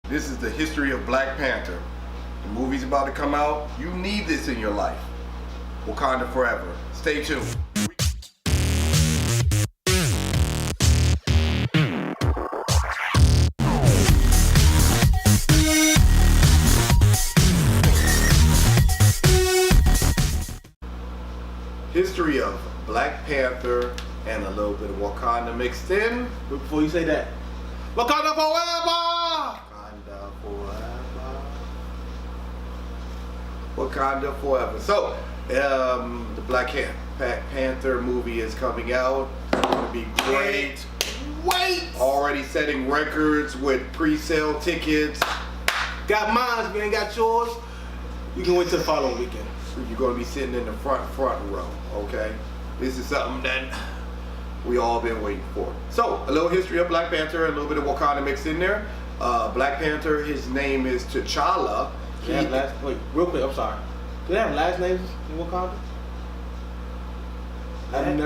This is the history of Black Panther. The movie's about to come out. You need this in your life. Wakanda forever. Stay tuned. History of Black Panther and a little bit of Wakanda mixed in. But before you say that, Wakanda forever! Wakanda forever. Wakanda forever. So, the Black Panther movie is coming out. It's going to be great. Wait! Already setting records with pre-sale tickets. Got mine, if you ain't got yours, you can wait till the following weekend. You're going to be sitting in the front row, okay? This is something that we all been waiting for. So, a little history of Black Panther, a little bit of Wakanda mixed in there. Black Panther, his name is T'Challa. Wait, real quick, I'm sorry. Do they have last names in Wakanda? I've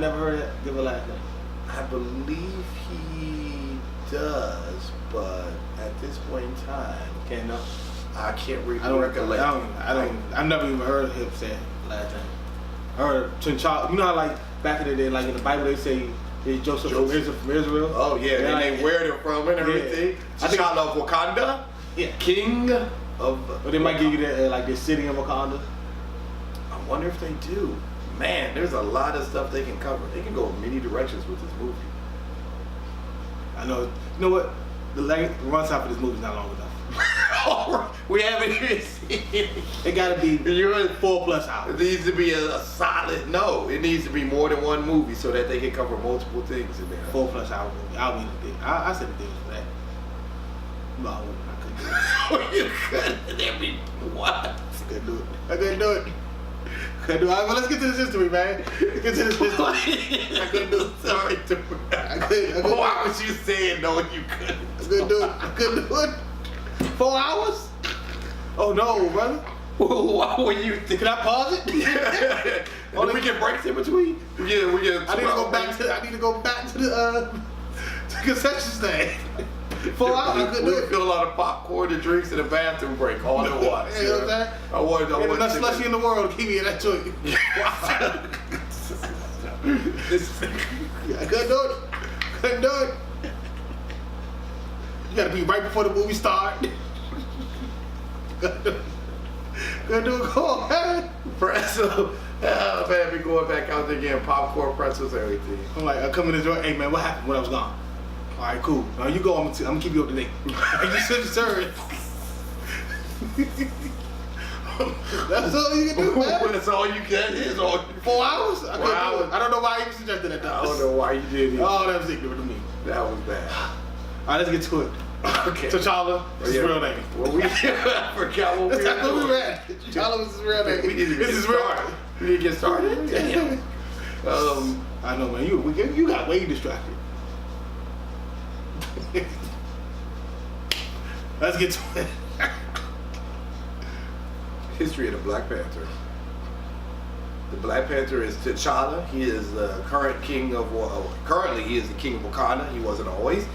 never heard it give a last name. I believe he does, but at this point in time, Can't know. I can't really I recollect. I've never even heard of him say last name. I heard T'Challa. You know how like back in the day, like in the Bible they say it's Joseph from Israel. Oh yeah, and like, they where they're from and everything. Yeah. T'Challa of Wakanda, Yeah. King of. But they might give you that like the city in Wakanda. I wonder if they do. Man, there's a lot of stuff they can cover. They can go many directions with this movie. I know. You know what? The runtime for this movie is not long enough. We haven't even seen it. It gotta be 4+ hours. It needs to be a solid no. It needs to be more than one movie so that they can cover multiple things in there. 4+ hour movie. I'll be the thing. I said the thing for that. No, I couldn't do it. You couldn't. I mean, what? I couldn't do it. I couldn't do it. Couldn't do it. All right, well, let's get to this history, man. Let's get to this history. I couldn't do it. Sorry, I couldn't. Why was you saying no? You couldn't. I couldn't do it. I couldn't do it. 4 hours? Oh no, brother. Why were you thinking? Can I pause it? Yeah. We get breaks in between. We get. I need to go back to the concession stand. 4 hours. I couldn't do it. Feel a lot of popcorn and drinks in a bathroom break all at once. You know what I'm saying? I want the best slushy in the world. Keep me in that joint. I couldn't do it. Couldn't do it. You gotta be right before the movie start. Gotta do it. Go on, man. Pretzel. Oh man, we going back out there getting popcorn, pretzels, everything. I'm like, I come in the joint. Hey man, what happened when I was gone? All right, cool. Now you go. I'm gonna keep you up to date. You should serve it. That's all you can do, man. That's all you get is all. 4 hours? I couldn't do it. I don't know why you suggested that. I don't know why you did it. Oh, that was ignorant to me. That was bad. All right, let's get to it. Okay. T'Challa, his real name. Well, I forgot what we That's what we read. T'Challa was his real name. We need to get started. We need to get started. Damn. I know, man. You got way distracted. Let's get to it. History of the Black Panther. The Black Panther is T'Challa. He is the current king of. Currently, he is the king of Wakanda. He wasn't always.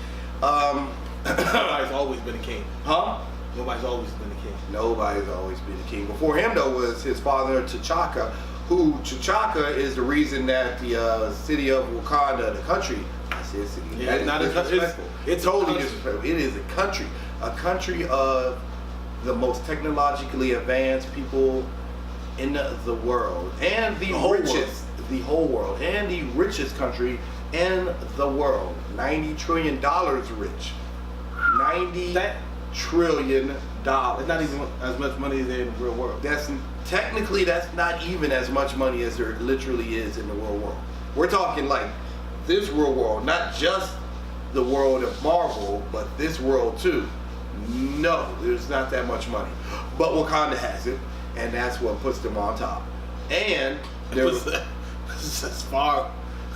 Nobody's always been a king. Huh? Nobody's always been a king. Nobody's always been a king. Before him, though, was his father T'Chaka, who T'Chaka is the reason that the city of Wakanda, the country, I said city, Yeah, that is not disrespectful. it's totally disrespectful. It is a country of the most technologically advanced people in the world, and the whole world, and the richest country in the world. $90 trillion rich. $90 trillion. It's not even as much money as there in the real world. That's not even as much money as there literally is in the real world. We're talking like this real world, not just the world of Marvel, but this world too. No, there's not that much money. But Wakanda has it, and that's what puts them on top. And that's far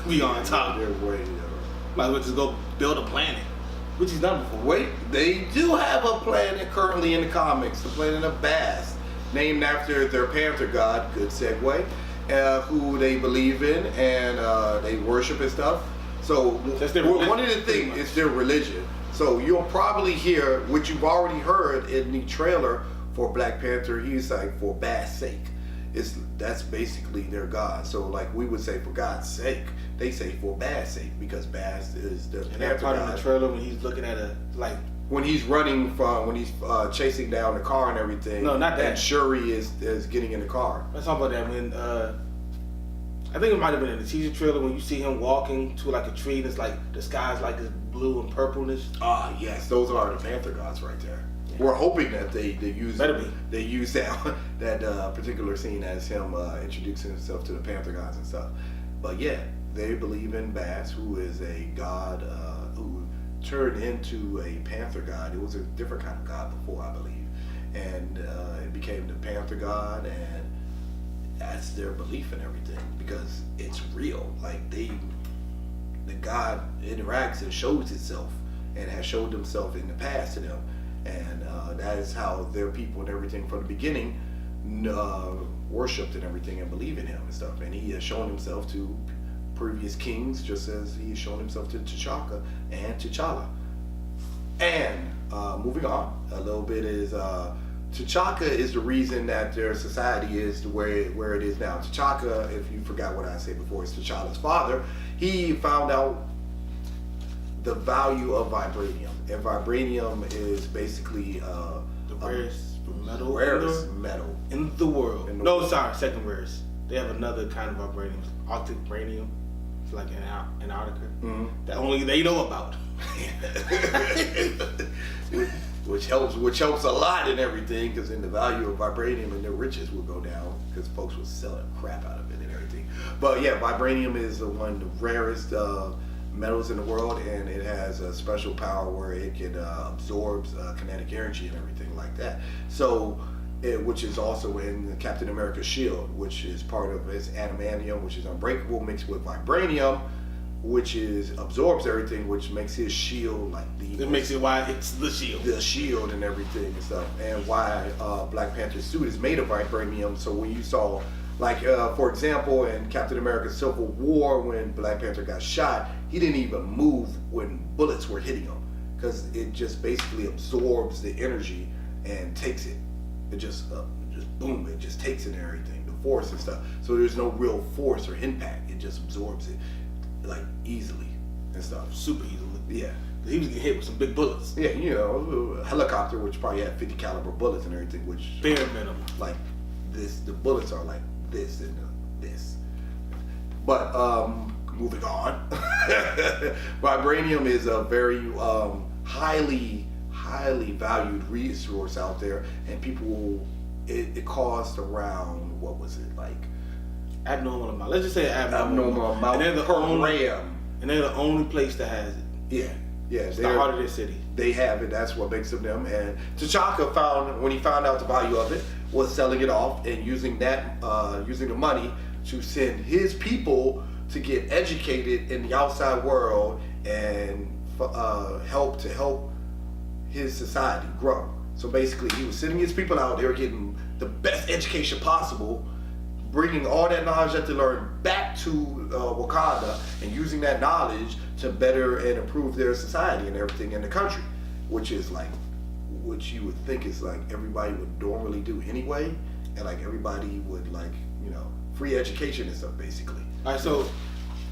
beyond top. They're way. Might as well just go build a planet, which he's done before. Wait, they do have a planet currently in the comics, the planet of Bast, named after their panther god, good segue, who they believe in and they worship and stuff. So one of the things is their religion. So you'll probably hear what you've already heard in the trailer for Black Panther. He's like, for Bast's sake. That's basically their God. So like we would say for God's sake, they say for Bast's sake, because Bast is the And Panther that part God. of the trailer when he's looking at When he's running when he's chasing down the car and everything. No, not that. And Shuri is getting in the car. let's talk about that when I think it might have been in the teaser trailer when you see him walking to like a tree and it's like the sky's like this blue and purplish. Ah, yes, those are the Panther gods right there. Yeah. We're hoping that they use that particular scene as him introducing himself to the Panther gods and stuff. But yeah, they believe in Bast, who is a god who turned into a Panther god. It was a different kind of god before, I believe, and it became the Panther god, and that's their belief in everything because it's real. Like the god interacts and shows itself and has showed himself in the past to them, and that is how their people and everything from the beginning worshipped and everything and believe in him and stuff. And he has shown himself to previous kings, just as he has shown himself to T'Chaka and T'Challa. And moving on a little bit is T'Chaka is the reason that their society is where it is now. T'Chaka, if you forgot what I said before, is T'Challa's father. He found out the value of vibranium, and vibranium is basically The rarest metal in the world. Second rarest. They have another kind of vibranium, Arctic vibranium. It's like Antarctica. Mm-hmm. That only they know about. which helps a lot in everything, because then the value of vibranium and the riches will go down because folks will sell the crap out of it and everything. But yeah, vibranium is one of the rarest metals in the world, and it has a special power where it can absorb kinetic energy and everything like that. So, which is also in Captain America's shield, which is part of its adamantium, which is unbreakable, mixed with vibranium, which absorbs everything, which makes his shield like makes it why it's the shield and everything and stuff, and why Black Panther's suit is made of vibranium. So when you saw, like for example, in Captain America Civil War, when Black Panther got shot, he didn't even move when bullets were hitting him, because it just basically absorbs the energy and takes it. It just boom, it just takes it and everything, the force and stuff. So there's no real force or impact. It just absorbs it like easily and stuff. Super easily. Yeah. He was getting hit with some big bullets. Yeah, a helicopter which probably had 50 caliber bullets and everything, which bare minimum. Like this, the bullets are like this and this. But moving on, vibranium is a very highly valued resource out there, and people it costs around, what was it, like abnormal amount. Let's just say abnormal amount. And they're the per only gram. And they're the only place that has it. Yeah, it's the heart of their city. They have it. That's what makes them. And T'Chaka found, when he found out the value of it, was selling it off and using the money to send his people to get educated in the outside world and help his society grow. So basically, he was sending his people out. They were getting the best education possible, bringing all that knowledge that they learned back to Wakanda, and using that knowledge to better and improve their society and everything in the country, which is like what you would think is like everybody would normally do anyway, and like everybody would like, free education and stuff basically. All right, so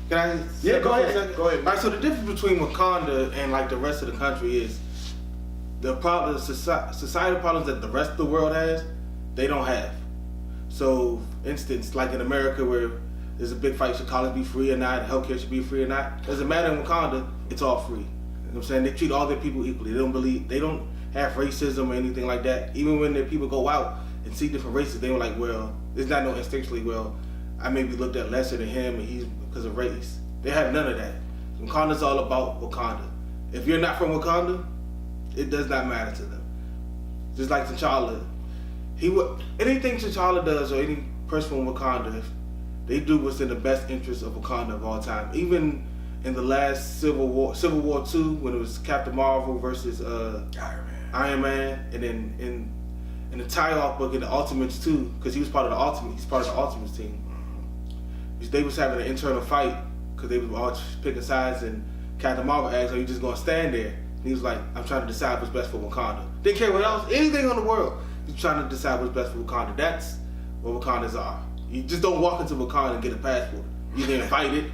can I? Yeah, go ahead. Go ahead. All right, so the difference between Wakanda and like the rest of the country is the societal problems that the rest of the world has, they don't have. So, instance, like in America, where there's a big fight, should college be free or not, healthcare should be free or not, doesn't matter in Wakanda, it's all free. You know what I'm saying? They treat all their people equally. They don't have racism or anything like that. Even when their people go out and see different races, they were like, well, it's not no instinctually, well, I may be looked at lesser than him and he's because of race. They have none of that. Wakanda's all about Wakanda. If you're not from Wakanda, it does not matter to them. Just like T'Challa. Anything T'Challa does, or any person from Wakanda, they do what's in the best interest of Wakanda of all time. Even in the last Civil War II, when it was Captain Marvel versus Iron Man, and then in the tie-off book in the Ultimates too, because he's part of the Ultimates team. They was having an internal fight because they was all picking sides, and Captain Marvel asked, "Are you just gonna stand there?" He was like, I'm trying to decide what's best for Wakanda. Didn't care what else, anything on the world. He's trying to decide what's best for Wakanda. That's what Wakandas are. You just don't walk into Wakanda and get a passport. You either invite it,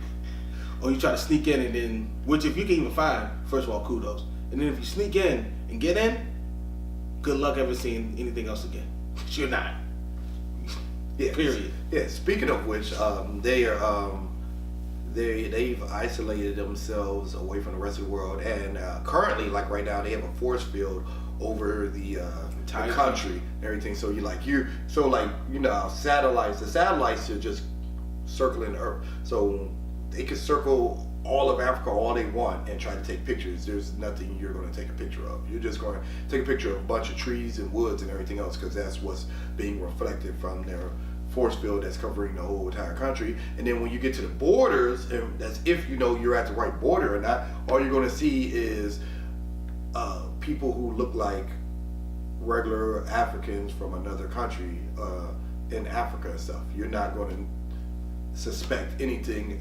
or you try to sneak in and then, which if you can even find, first of all, kudos. And then if you sneak in and get in, good luck ever seeing anything else again. You're not. Yeah. Period. Yeah. Speaking of which, they've isolated themselves away from the rest of the world, and currently, like right now, they have a force field over the country and everything. So satellites. The satellites are just circling the Earth, so they can circle all of Africa all they want and try to take pictures. There's nothing you're going to take a picture of. You're just going to take a picture of a bunch of trees and woods and everything else, because that's what's being reflected from their force field that's covering the whole entire country. And then when you get to the borders, and that's if you know you're at the right border or not, all you're going to see is people who look like regular Africans from another country in Africa and stuff. You're not going to suspect anything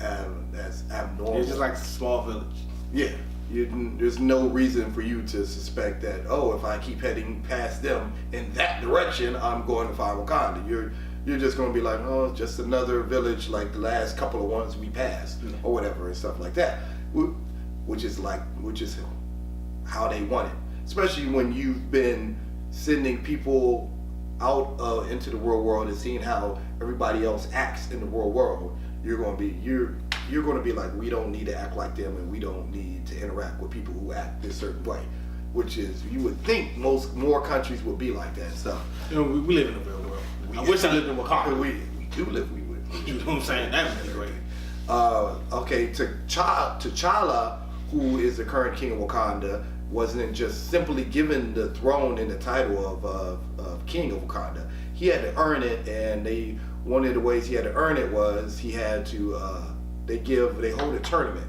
that's abnormal. It's just like a small village. Yeah. There's no reason for you to suspect that, if I keep heading past them in that direction, I'm going to find Wakanda. You're just going to be like, it's just another village like the last couple of ones we passed, or whatever, and stuff like that. Which is how they want it. Especially when you've been sending people out into the real world and seeing how everybody else acts in the real world. You're going to be like, we don't need to act like them, and we don't need to interact with people who act this certain way. Which is, you would think more countries would be like that and stuff. We live in the real world. I wish I lived in Wakanda. We do live. We would. You know what I'm saying? That would be great. Okay, T'Challa, who is the current king of Wakanda, wasn't just simply given the throne and the title of king of Wakanda. He had to earn it, and one of the ways he had to earn it was he had to. They hold a tournament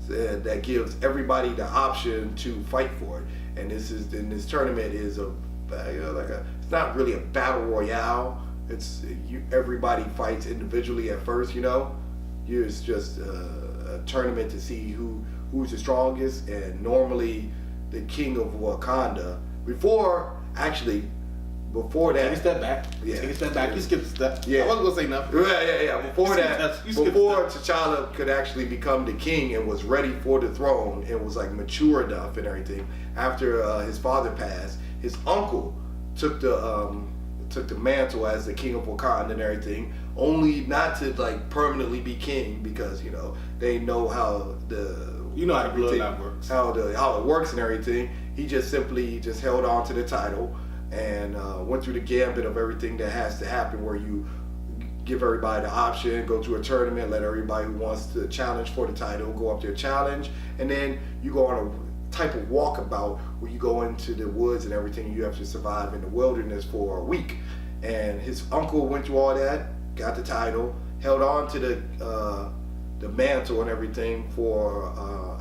that gives everybody the option to fight for it, and this tournament is it's not really a battle royale. Everybody fights individually at first, It's just a tournament to see who's the strongest, and normally the king of Wakanda before that. Take a step back. Yeah. Take a step back. You skipped a step. Yeah. I wasn't gonna say nothing. Yeah. Before step. T'Challa could actually become the king and was ready for the throne and was like mature enough and everything, after his father passed, his uncle took the mantle as the king of Wakanda and everything, only not to like permanently be king, because they know how the how the bloodline works, how it works and everything. He just simply held on to the title and went through the gambit of everything that has to happen, where you give everybody the option, go to a tournament, let everybody who wants to challenge for the title go up there, challenge, and then you go on a type of walkabout where you go into the woods and everything. You have to survive in the wilderness for a week. And his uncle went through all that, got the title, held on to the mantle and everything for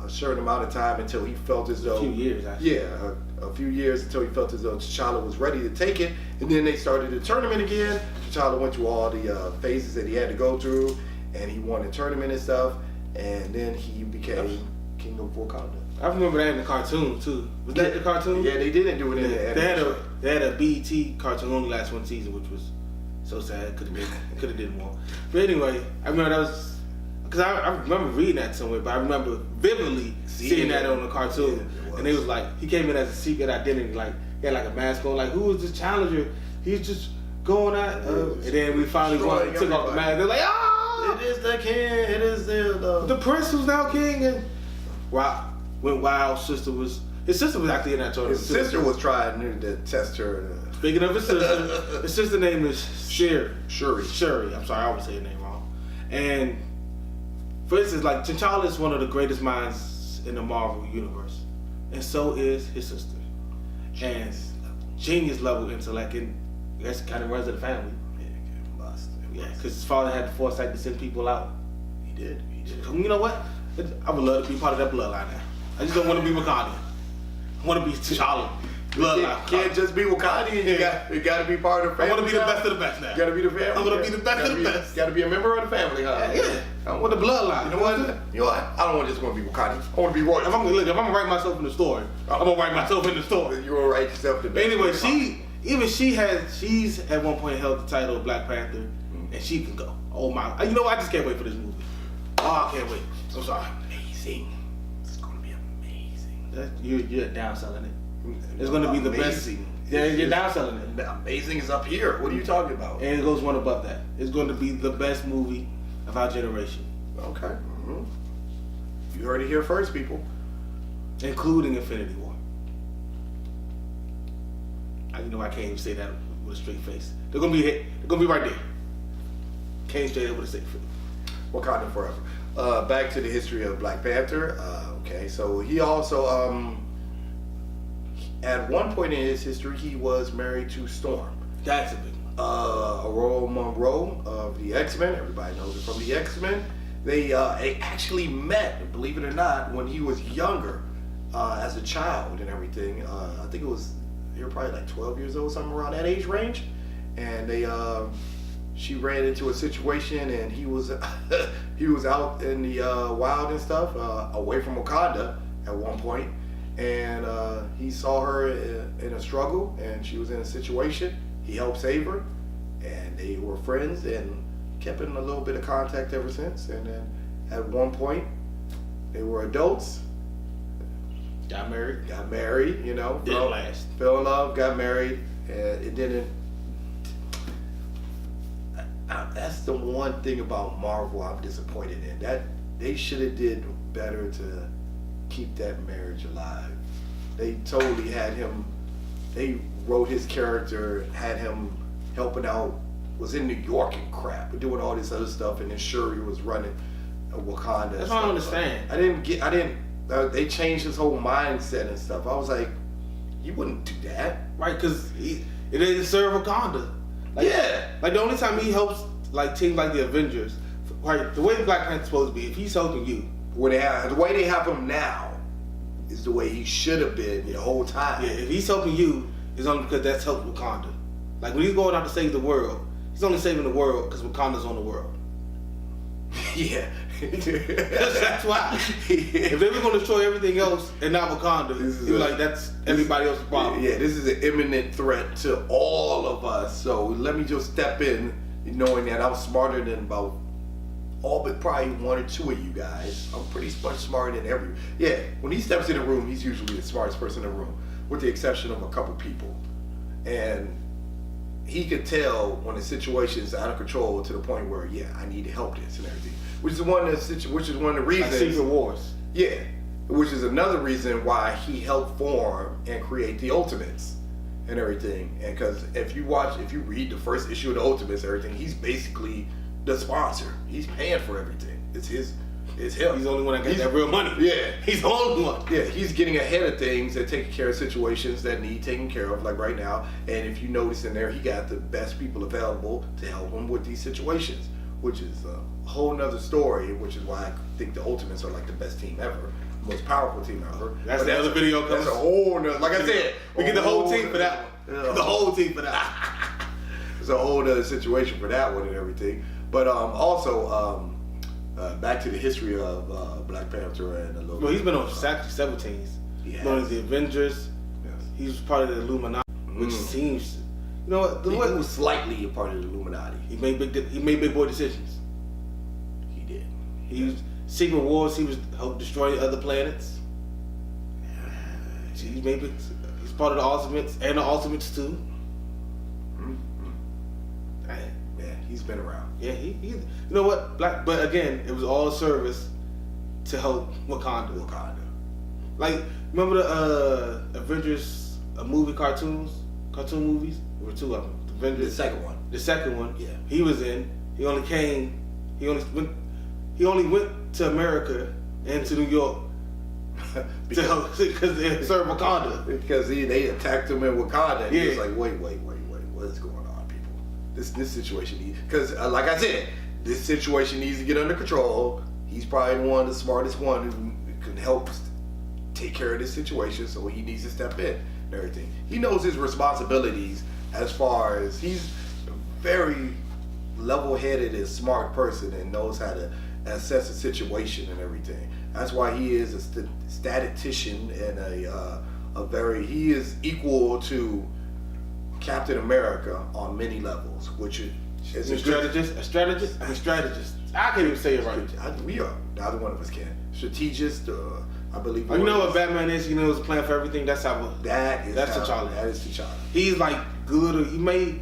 a certain amount of time until he felt as though... A few years, actually. Yeah, a few years until he felt as though T'Challa was ready to take it. And then they started the tournament again. T'Challa went through all the phases that he had to go through, and he won the tournament and stuff. And then he became king of Wakanda. I remember that in the cartoon too. Was that the cartoon? Yeah, they didn't do it in the animation. They had a BET cartoon only last one season, which was so sad. Could have did more. But anyway, I remember that was because I remember reading that somewhere, but I remember vividly seeing that on the cartoon. Yeah, and it was like he came in as a secret identity, like he had like a mask on, like who is this challenger? He's just going out, and then we finally took off the mask. They're like, it is the king. It is the prince who's now king. And wow. When his sister was actually in that tournament. His sister was trying to test her. Speaking of his sister name is Shuri. I'm sorry, I always say her name wrong. And for instance, like T'Challa is one of the greatest minds in the Marvel universe, and so is his sister. And genius level intellect, and that's kind of runs in the family. Yeah, because his father had the foresight to send people out. He did. You know what? I would love to be part of that bloodline now. I just don't want to be Wakanda. I want to be T'Challa. Can't just be Wakandian. You got to be part of the family. I want to be the best of the best now. You got to be the family. I want to be the best of the best. Got to be a member of the family, huh? Yeah. I want the bloodline. You know what? I don't just want to be Wakandian. I want to be royal. If I'm gonna write myself in the story, I'm gonna write myself in the story. You will write yourself the best. Anyway, she's at one point held the title of Black Panther, and she can go. Oh my! You know what? I just can't wait for this movie. Oh, I can't wait. I'm sorry. Amazing. It's gonna be amazing. You're downselling it. It's gonna be the best. Yeah, you're downselling it. Amazing is up here. What are you talking about? And it goes one above that. It's going to be the best movie of our generation. Okay. You heard it here first, people. Including Infinity War. You know I can't even say that with a straight face. They're gonna be right there. Can't say that with a straight face. Wakanda forever. Back to the history of Black Panther. Okay, so he also at one point in his history he was married to Storm. That's a big one. Aurora Monroe of the X-Men. Everybody knows her from the X-Men. They actually met, believe it or not, when he was younger, as a child and everything. I think they were probably like 12 years old, something around that age range. And she ran into a situation, and he was out in the wild and stuff, away from Wakanda at one point. And he saw her in a struggle, and she was in a situation. He helped save her, and they were friends and kept in a little bit of contact ever since. And then at one point, they were adults. Got married, you know. Didn't last. Fell in love, got married, and it didn't. That's the one thing about Marvel I'm disappointed in. That they should have did better to keep that marriage alive. They totally had him. They wrote his character, had him helping out, was in New York and crap, doing all this other stuff, and then Shuri was running Wakanda. That's what I don't understand. They changed his whole mindset and stuff. I was like, you wouldn't do that. Right, because it didn't serve Wakanda. Like, yeah. Like the only time he helps like teams like the Avengers, right? The way Black Panther's supposed to be, if he's helping you. The way they have him now is the way he should have been the whole time. Yeah, if he's helping you, it's only because that's helped Wakanda. Like when he's going out to save the world, he's only saving the world because Wakanda's on the world. Yeah. That's why. If they were going to destroy everything else and not Wakanda, he was like, that's everybody else's problem. Yeah, this is an imminent threat to all of us. So let me just step in, knowing that I'm smarter than about all but probably one or two of you guys. I'm pretty much smarter than every. Yeah, when he steps in the room, he's usually the smartest person in the room, with the exception of a couple people. And he could tell when the situation's out of control to the point where, yeah, I need to help this and everything. Which is one of the reasons. Like Secret Wars. Yeah, which is another reason why he helped form and create the Ultimates and everything. And because if you read the first issue of the Ultimates, and everything, he's basically the sponsor. He's paying for everything. It's him. He's the only one that gets that real money. Yeah, he's the only one. Yeah, he's getting ahead of things and taking care of situations that need taken care of, like right now. And if you notice in there, he got the best people available to help him with these situations, which is a whole nother story, which is why I think the Ultimates are like the best team ever, most powerful team ever. That's the other video. That's a whole nother, like I said, we get the whole team for that one. The whole team for that. It's a whole other situation for that one and everything. But also, back to the history of Black Panther and a little. Well, he's been on several teams. Known as the Avengers. Yes. He was part of the Illuminati, which seems, you know what? He was slightly a part of the Illuminati. He made big boy decisions. He did. He was Secret Wars. He was helped destroy other planets. He's part of the Ultimates and the Ultimates too. Yeah, he's been around. Yeah, he you know what? But again, it was all service to help Wakanda. Like, remember the Avengers cartoon movies? There were two of them. Avengers. The second one. Yeah. He was in. He only went to America and to New York because they served Wakanda. Because they attacked him in Wakanda, and he was like, wait, what is going on, people? This situation needs, because like I said, this situation needs to get under control. He's probably one of the smartest one who can help take care of this situation, so he needs to step in and and everything. He knows his responsibilities as far as he's a very level-headed and smart person and knows how to assess a situation and everything. That's why he is a statistician and he is equal to Captain America on many levels, which is a strategist. I can't even say it right. We are. Neither one of us can. Strategist, I believe. You know what Batman is? You know his plan for everything. That's T'Challa. That's T'Challa. He's like good. He may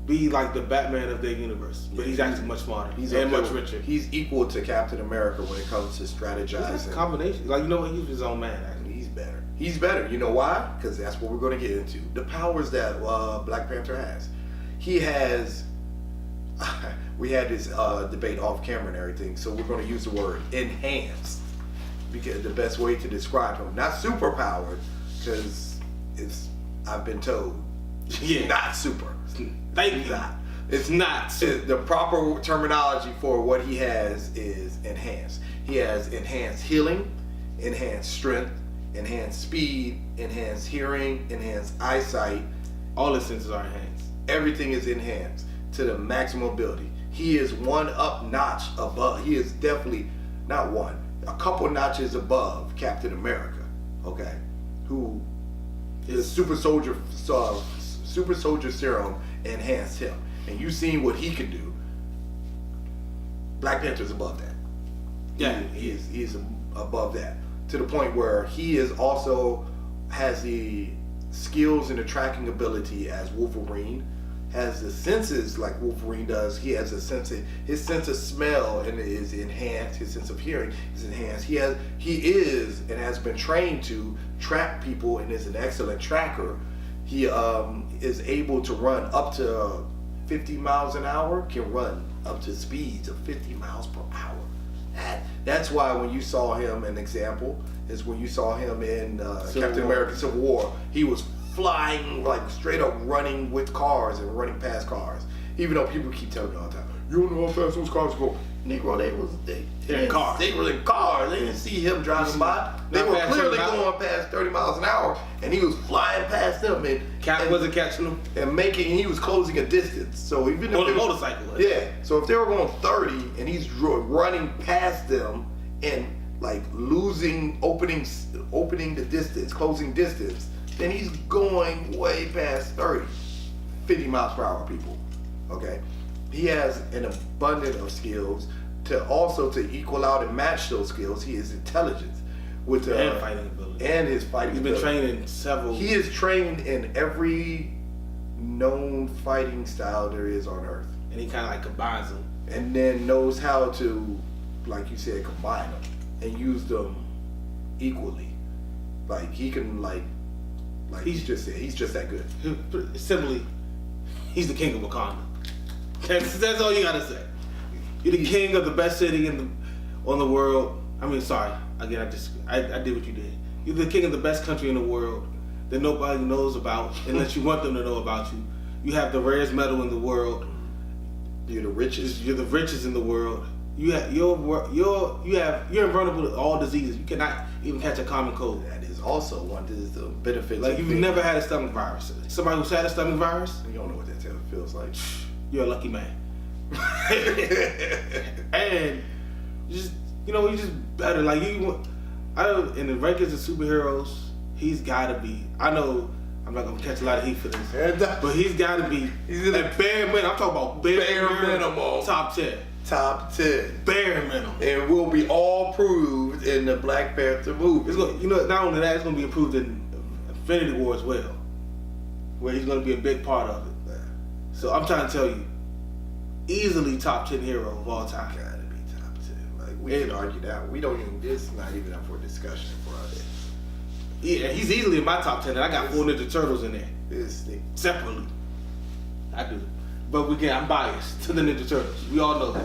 be like the Batman of their universe, but he's actually much smarter. He's much richer. He's equal to Captain America when it comes to strategizing. It's a combination. Like, you know what? He's his own man. Actually. He's better. He's better. You know why? Because that's what we're going to get into. The powers that Black Panther has. He has. We had this debate off camera and everything, so we're going to use the word enhanced because the best way to describe him, not superpowered, because I've been told, not super. Thank you. It's not. The proper terminology for what he has is enhanced. He has enhanced healing, enhanced strength, enhanced speed, enhanced hearing, enhanced eyesight. All his senses are enhanced. Everything is enhanced to the maximum ability. He is one up notch above. He is definitely not one, a couple notches above Captain America. Okay, who is super soldier serum enhanced him, and you've seen what he can do. Black Panther's above that. Yeah, he is above that to the point where he is also has the skills and the tracking ability as Wolverine. Has the senses like Wolverine does. He has his sense of smell and is enhanced. His sense of hearing is enhanced. He is and has been trained to track people and is an excellent tracker. He is able to run up to 50 miles an hour. Can run up to speeds of 50 miles per hour. That's why when you saw him, an example is when you saw him in Captain America: Civil War, he was flying, like straight up running with cars and running past cars. Even though people keep telling me all the time, you don't know how fast those cars go. Negro, they were in cars. They were in cars. They didn't see him driving by. They were clearly going past 30 miles an hour, and he was flying past them. And wasn't catching them. And he was closing a distance. So even on a motorcycle. Yeah. So if they were going 30 and he's running past them and like opening the distance, closing distance, then he's going way past 30, 50 miles per hour, people. Okay? He has an abundance of skills to equal out and match those skills. He is intelligence with and fighting ability. And his fighting ability. He's been trained in several. He is trained in every known fighting style there is on Earth. And he kind of like combines them. And then knows how to, like you said, combine them and use them equally. Like he can he's just that good. Simply, he's the king of Wakanda. That's all you gotta say. You're the king of the best city on the world. I mean, sorry. Again, I did what you did. You're the king of the best country in the world that nobody knows about unless you want them to know about you. You have the rarest metal in the world. You're the richest. You're the richest in the world. You're invulnerable to all diseases. You cannot even catch a common cold. That is also one of the benefits. Like you've never had a stomach virus. Somebody who's had a stomach virus, you don't know what that feels like. You're a lucky man. And he's just better. Like in the rankings of superheroes, he's gotta be. I know I'm not gonna catch a lot of heat for this, but he's gotta be. He's in the bare minimum. I'm talking about bare minimum. Top 10. Top 10. Bare minimum. And will be all proved in the Black Panther movie. Not only that, it's gonna be approved in Infinity War as well, where he's gonna be a big part of it. Yeah. So I'm trying to tell you, easily top 10 hero of all time. Gotta be top 10. Like we can argue that. We don't even. This is not even up for discussion for us. Yeah, he's easily in my top 10, and I got 4 Ninja Turtles in there. Separately. I do. But I'm biased to the Ninja Turtles. We all know that.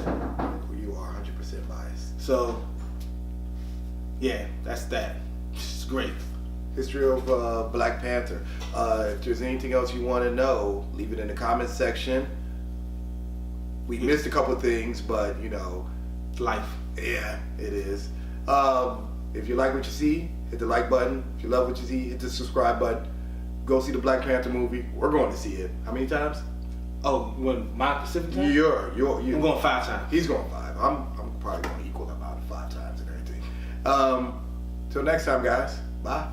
You are 100% biased. So, yeah, that's that. It's great. History of Black Panther. If there's anything else you want to know, leave it in the comments section. We missed a couple of things, but life. Yeah, it is. If you like what you see, hit the like button. If you love what you see, hit the subscribe button. go see the Black Panther movie. We're going to see it. How many times? Oh, when my Pacific time? You're. I'm going 5 times. He's going 5. I'm probably going to equal that amount of 5 times and everything. Till next time, guys. Bye.